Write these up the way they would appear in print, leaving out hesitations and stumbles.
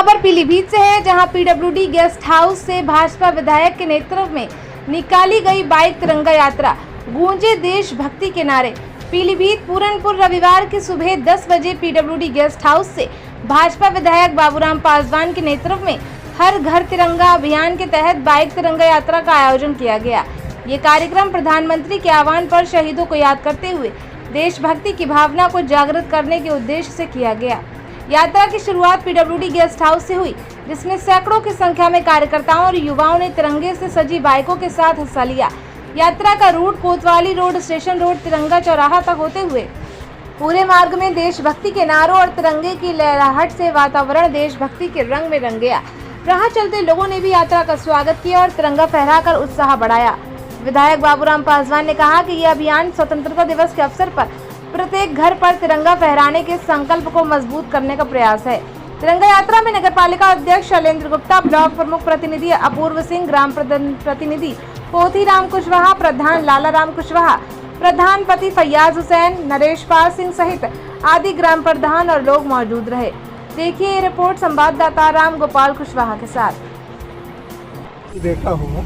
खबर पीलीभीत से है, जहां पीडब्ल्यूडी गेस्ट हाउस से भाजपा विधायक के नेतृत्व में निकाली गई बाइक तिरंगा यात्रा, गूंजे देशभक्ति के नारे। पीलीभीत पूरनपुर रविवार की सुबह 10 बजे पीडब्ल्यूडी गेस्ट हाउस से भाजपा विधायक बाबूराम पासवान के नेतृत्व में हर घर तिरंगा अभियान के तहत बाइक तिरंगा यात्रा का आयोजन किया गया। ये कार्यक्रम प्रधानमंत्री के आह्वान पर शहीदों को याद करते हुए देशभक्ति की भावना को जागृत करने के उद्देश्य से किया गया। यात्रा की शुरुआत पीडब्ल्यूडी गेस्ट हाउस से हुई, जिसमें सैकड़ों की संख्या में कार्यकर्ताओं और युवाओं ने तिरंगे से सजी बाइकों के साथ हिस्सा लिया। यात्रा का रूट कोतवाली रोड, स्टेशन रोड, तिरंगा चौराहा तक होते हुए पूरे मार्ग में देशभक्ति के नारों और तिरंगे की लहराहट से वातावरण देशभक्ति के रंग में रंग गया। राह चलते लोगों ने भी यात्रा का स्वागत किया और तिरंगा फहराकर उत्साह बढ़ाया। विधायक बाबूराम पासवान ने कहा कि यह अभियान स्वतंत्रता दिवस के अवसर पर प्रत्येक घर पर तिरंगा फहराने के संकल्प को मजबूत करने का प्रयास है। तिरंगा यात्रा में नगरपालिका अध्यक्ष शैलेंद्र गुप्ता, ब्लॉक प्रमुख प्रतिनिधि अपूर्व सिंह, ग्राम प्रतिनिधि पोथी राम कुशवाहा, प्रधान लाला राम कुशवाहा, प्रधान पति फैयाज हुसैन, नरेश पाल सिंह सहित आदि ग्राम प्रधान और लोग मौजूद रहे। देखिए ये रिपोर्ट संवाददाता राम गोपाल कुशवाहा के साथ। देखा होगा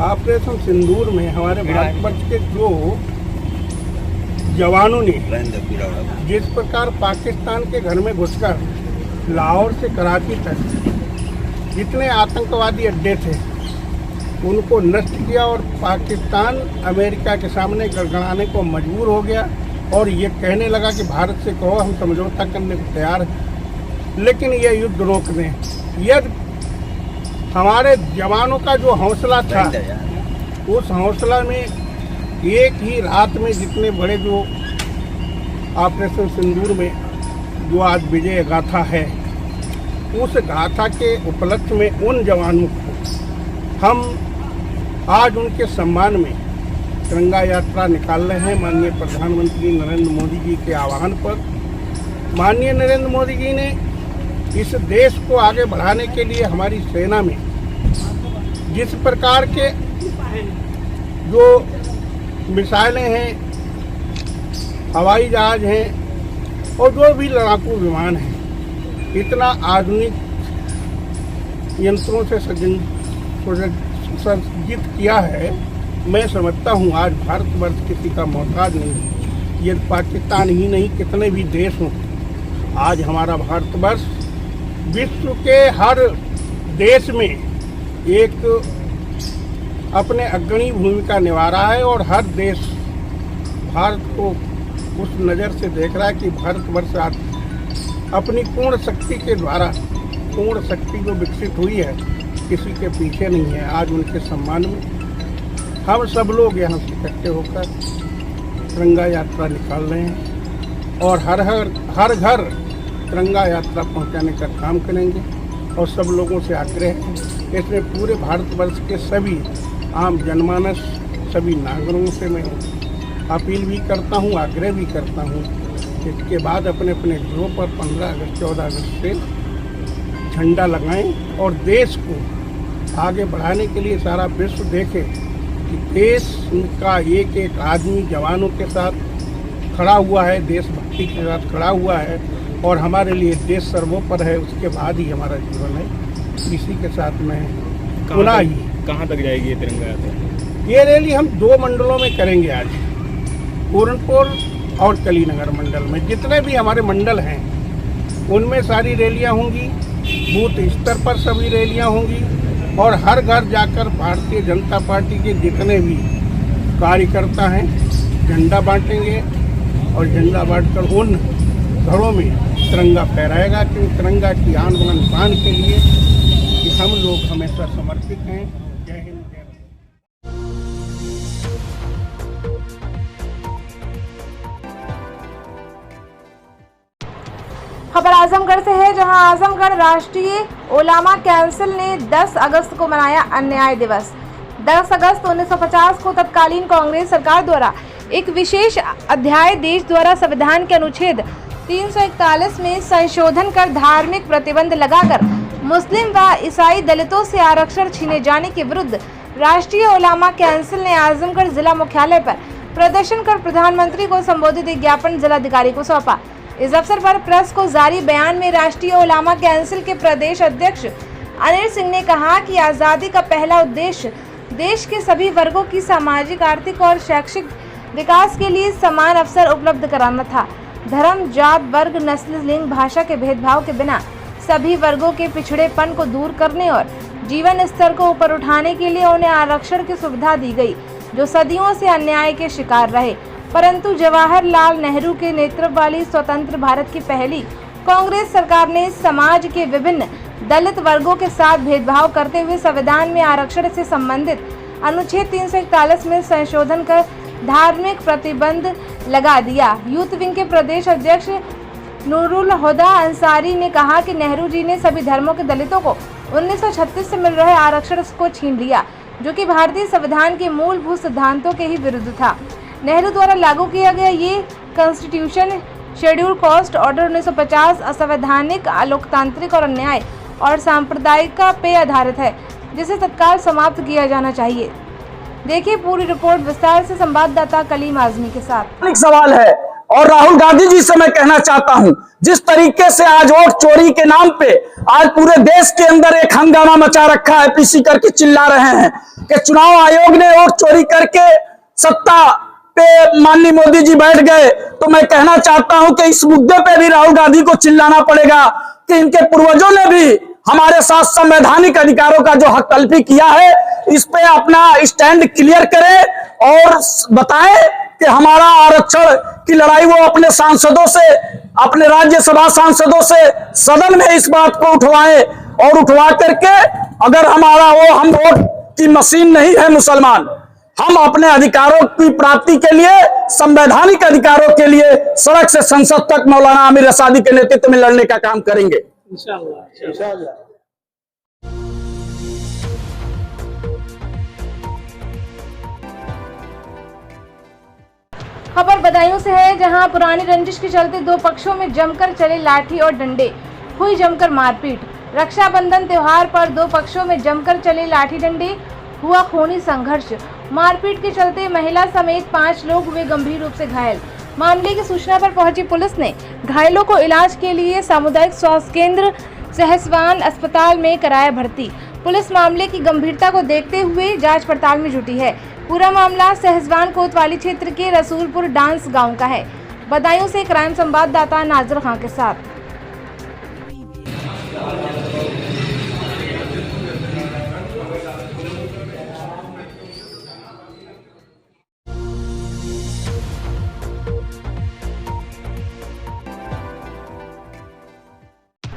ऑपरेशन सिंदूर में हमारे भारतवर्ष के जो जवानों ने जिस प्रकार पाकिस्तान के घर में घुसकर लाहौर से कराची तक जितने आतंकवादी अड्डे थे उनको नष्ट किया और पाकिस्तान अमेरिका के सामने गड़गड़ाने को मजबूर हो गया और ये कहने लगा कि भारत से कहो हम समझौता करने को तैयार हैं, लेकिन ये युद्ध रोक दें। यदि हमारे जवानों का जो हौसला था, उस हौसला में एक ही रात में जितने बड़े जो ऑपरेशन सिंदूर में जो आज विजय गाथा है, उस गाथा के उपलक्ष्य में उन जवानों को हम आज उनके सम्मान में तिरंगा यात्रा निकाल रहे हैं। माननीय प्रधानमंत्री नरेंद्र मोदी जी के आह्वान पर माननीय नरेंद्र मोदी जी ने इस देश को आगे बढ़ाने के लिए हमारी सेना में जिस प्रकार के जो मिसाइलें हैं, हवाई जहाज हैं और जो भी लड़ाकू विमान हैं, इतना आधुनिक यंत्रों से सज्जित किया है, मैं समझता हूँ आज भारतवर्ष किसी का मोहताज नहीं है। ये पाकिस्तान ही नहीं, कितने भी देश हों, आज हमारा भारतवर्ष विश्व के हर देश में एक अपने अग्रणी भूमिका निभा रहा है और हर देश भारत को उस नज़र से देख रहा है कि भारतवर्ष आज अपनी पूर्ण शक्ति के द्वारा, पूर्ण शक्ति जो विकसित हुई है, किसी के पीछे नहीं है। आज उनके सम्मान में हम सब लोग यहाँ से इकट्ठे होकर तिरंगा यात्रा निकाल रहे हैं और हर घर तिरंगा यात्रा पहुँचाने का काम करेंगे। और सब लोगों से आग्रह है, इसमें पूरे भारतवर्ष के सभी आम जनमानस, सभी नागरिकों से मैं अपील भी करता हूँ, आग्रह भी करता हूँ, इसके बाद अपने अपने घरों पर 15 अगस्त 14 अगस्त से झंडा लगाएं और देश को आगे बढ़ाने के लिए सारा विश्व देखे कि देश का एक एक आदमी जवानों के साथ खड़ा हुआ है, देशभक्ति के साथ खड़ा हुआ है और हमारे लिए देश सर्वोपरि है, उसके बाद ही हमारा जीवन है। इसी के साथ में कहाँ तक जाएगी ये तिरंगा यात्रा? ये रैली हम 2 मंडलों में करेंगे आज, पूरनपुर और कलीनगर मंडल में। जितने भी हमारे मंडल हैं उनमें सारी रैलियां होंगी, बूथ स्तर पर सभी रैलियां होंगी और हर घर जाकर भारतीय जनता पार्टी के जितने भी कार्यकर्ता हैं झंडा बांटेंगे और झंडा बांटकर उन घरों में तिरंगा फहराएगा कि तिरंगा की आन बान शान के लिए कि हम लोग हमेशा समर्पित हैं। जय हिंद, जय भारत। खबर आजमगढ़ से है, जहां आजमगढ़ राष्ट्रीय ओलामा काउंसिल ने 10 अगस्त को मनाया अन्याय दिवस। 10 अगस्त 1950 को तत्कालीन कांग्रेस सरकार द्वारा एक विशेष अध्याय देश द्वारा संविधान के अनुच्छेद 341 में संशोधन कर धार्मिक प्रतिबंध लगाकर मुस्लिम व ईसाई दलितों से आरक्षण छीने जाने के विरुद्ध राष्ट्रीय ओलामा काउंसिल ने आजमगढ़ जिला मुख्यालय पर प्रदर्शन कर प्रधानमंत्री को संबोधित एक ज्ञापन जिलाधिकारी को सौंपा। इस अवसर पर प्रेस को जारी बयान में राष्ट्रीय उलामा काउंसिल के प्रदेश अध्यक्ष अनिल सिंह ने कहा कि आज़ादी का पहला उद्देश्य देश के सभी वर्गों की सामाजिक, आर्थिक और शैक्षिक विकास के लिए समान अवसर उपलब्ध कराना था। धर्म, जात, वर्ग, नस्ल, लिंग, भाषा के भेदभाव के बिना सभी वर्गों के पिछड़ेपन को दूर करने और जीवन स्तर को ऊपर उठाने के लिए उन्हें आरक्षण की सुविधा दी गई, जो सदियों से अन्याय के शिकार रहे। परंतु जवाहरलाल नेहरू के नेतृत्व वाली स्वतंत्र भारत की पहली कांग्रेस सरकार ने समाज के विभिन्न दलित वर्गों के साथ भेदभाव करते हुए संविधान में आरक्षण से संबंधित अनुच्छेद 341 में संशोधन कर धार्मिक प्रतिबंध लगा दिया। यूथ विंग के प्रदेश अध्यक्ष नूरुल हुदा अंसारी ने कहा कि नेहरू जी ने सभी धर्मों के दलितों को 1936 से मिल रहे आरक्षण को छीन लिया, जो कि भारतीय संविधान के मूलभूत सिद्धांतों के ही विरुद्ध था। नेहरू द्वारा लागू किया गया ये कॉन्स्टिट्यूशन शेड्यूल कास्ट ऑर्डर 1950 असंवैधानिक, अलोकतांत्रिक और अन्याय और सांप्रदायिक पे आधारित है, जिसे तत्काल समाप्त किया जाना चाहिए। देखिए पूरी रिपोर्ट विस्तार से संवाददाता कलीम आजमी के साथ। एक सवाल है और राहुल गांधी जी से मैं कहना चाहता हूं, जिस तरीके से आज वोट चोरी के नाम पे आज पूरे देश के अंदर एक हंगामा मचा रखा है, पीसी करके चिल्ला रहे हैं कि चुनाव आयोग ने वोट चोरी करके सत्ता पे माननीय मोदी जी बैठ गए, तो मैं कहना चाहता हूं कि इस मुद्दे पे भी राहुल गांधी को चिल्लाना पड़ेगा कि इनके पूर्वजों ने भी हमारे साथ संवैधानिक अधिकारों का जो हक तलफी किया है, इस पे अपना स्टैंड क्लियर करें और बताएं कि हमारा आरक्षण की लड़ाई वो अपने सांसदों से, अपने राज्यसभा सांसदों से सदन में इस बात को उठवाएं और उठवा करके अगर हम वोट की मशीन नहीं है मुसलमान, हम अपने अधिकारों की प्राप्ति के लिए, संवैधानिक अधिकारों के लिए सड़क से संसद तक मौलाना आमिर रसादी के नेतृत्व में लड़ने का काम करेंगे इंशाअल्लाह। खबर बदायूं से है, जहां पुरानी रंजिश के चलते दो पक्षों में जमकर चले लाठी और डंडे, हुई जमकर मारपीट। रक्षाबंधन त्योहार पर दो पक्षों में जमकर चले लाठी डंडे, हुआ खूनी संघर्ष। मारपीट के चलते महिला समेत 5 लोग हुए गंभीर रूप से घायल। मामले की सूचना पर पहुंची पुलिस ने घायलों को इलाज के लिए सामुदायिक स्वास्थ्य केंद्र सहसवान अस्पताल में कराया भर्ती। पुलिस मामले की गंभीरता को देखते हुए जांच पड़ताल में जुटी है। पूरा मामला सहसवान कोतवाली क्षेत्र के रसूलपुर डांस गांव का है। बदायूं से क्राइम संवाददाता नाजिर खान के साथ।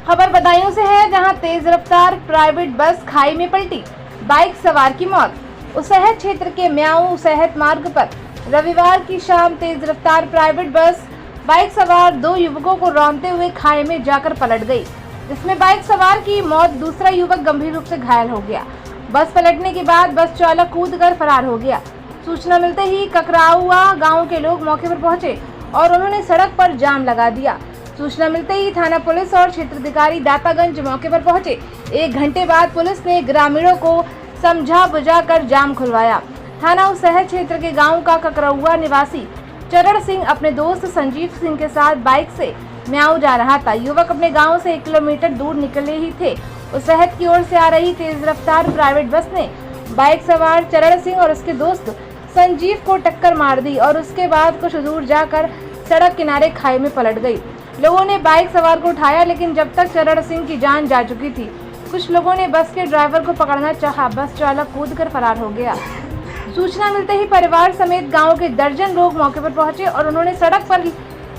खबर बदायूं से है, जहां तेज रफ्तार प्राइवेट बस खाई में पलटी, बाइक सवार की मौत। उसहत क्षेत्र के म्याऊ उसहत मार्ग पर रविवार की शाम तेज रफ्तार प्राइवेट बस बाइक सवार 2 युवकों को रौंदते हुए खाई में जाकर पलट गई, जिसमें बाइक सवार की मौत, दूसरा युवक गंभीर रूप से घायल हो गया। बस पलटने के बाद बस चालक कूदकर फरार हो गया। सूचना मिलते ही ककराउआ गांव के लोग मौके पर पहुंचे और उन्होंने सड़क पर जाम लगा दिया। सूचना मिलते ही थाना पुलिस और क्षेत्राधिकारी दातागंज मौके पर पहुंचे। 1 घंटे बाद पुलिस ने ग्रामीणों को समझा बुझाकर जाम खुलवाया। थाना उसहत क्षेत्र के गांव का ककराउआ निवासी चरण सिंह अपने दोस्त संजीव सिंह के साथ बाइक से म्याऊ जा रहा था। युवक अपने गांव से 1 किलोमीटर दूर निकले ही थे। उसहत की ओर से आ रही तेज रफ्तार प्राइवेट बस ने बाइक सवार चरण सिंह और उसके दोस्त संजीव को टक्कर मार दी और उसके बाद कुछ दूर जाकर सड़क किनारे खाई में पलट गई। लोगों ने बाइक सवार को उठाया, लेकिन जब तक चरण सिंह की जान जा चुकी थी। कुछ लोगों ने बस के ड्राइवर को पकड़ना चाहा, बस चालक कूदकर फरार हो गया। सूचना मिलते ही परिवार समेत गांव के दर्जन लोग मौके पर पहुंचे और उन्होंने सड़क पर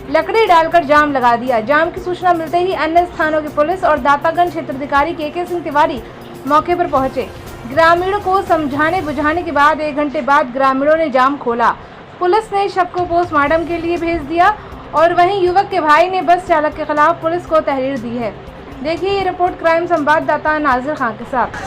लकड़ी डालकर जाम लगा दिया। जाम की सूचना मिलते ही अन्य स्थानों की पुलिस और दातागंज क्षेत्राधिकारी के सिंह तिवारी मौके पर पहुंचे। ग्रामीणों को समझाने बुझाने के बाद 1 घंटे बाद ग्रामीणों ने जाम खोला। पुलिस ने शव को पोस्टमार्टम के लिए भेज दिया और वहीं युवक के भाई ने बस चालक के खिलाफ पुलिस को तहरीर दी है। देखिए ये रिपोर्ट क्राइम संवाददाता नाजिर खान के साथ।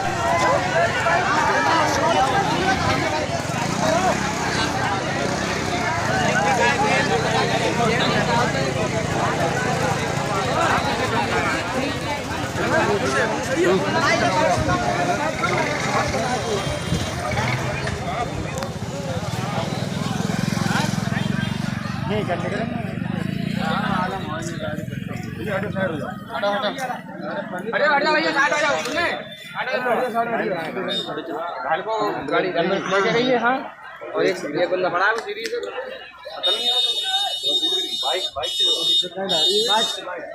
नहीं गाड़ी अंदर लेके गई है। हाँ, और एक बंदा पड़ा है वो सीढ़ी से पता नहीं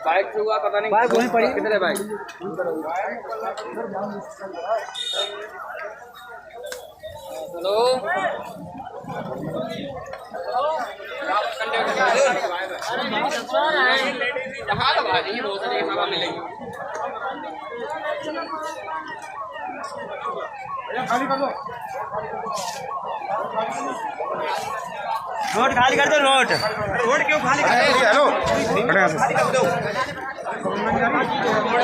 बाइक से हुआ पता नहीं। बाइक वहीं पड़ी किधर है बाइक? हेलो खाली कर दो, रोड खाली कर दो। रोड क्यों खाली कर दो? हेलो खाली कर दो,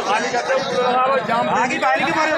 खाली कर दो। जाम आगे पानी के मारे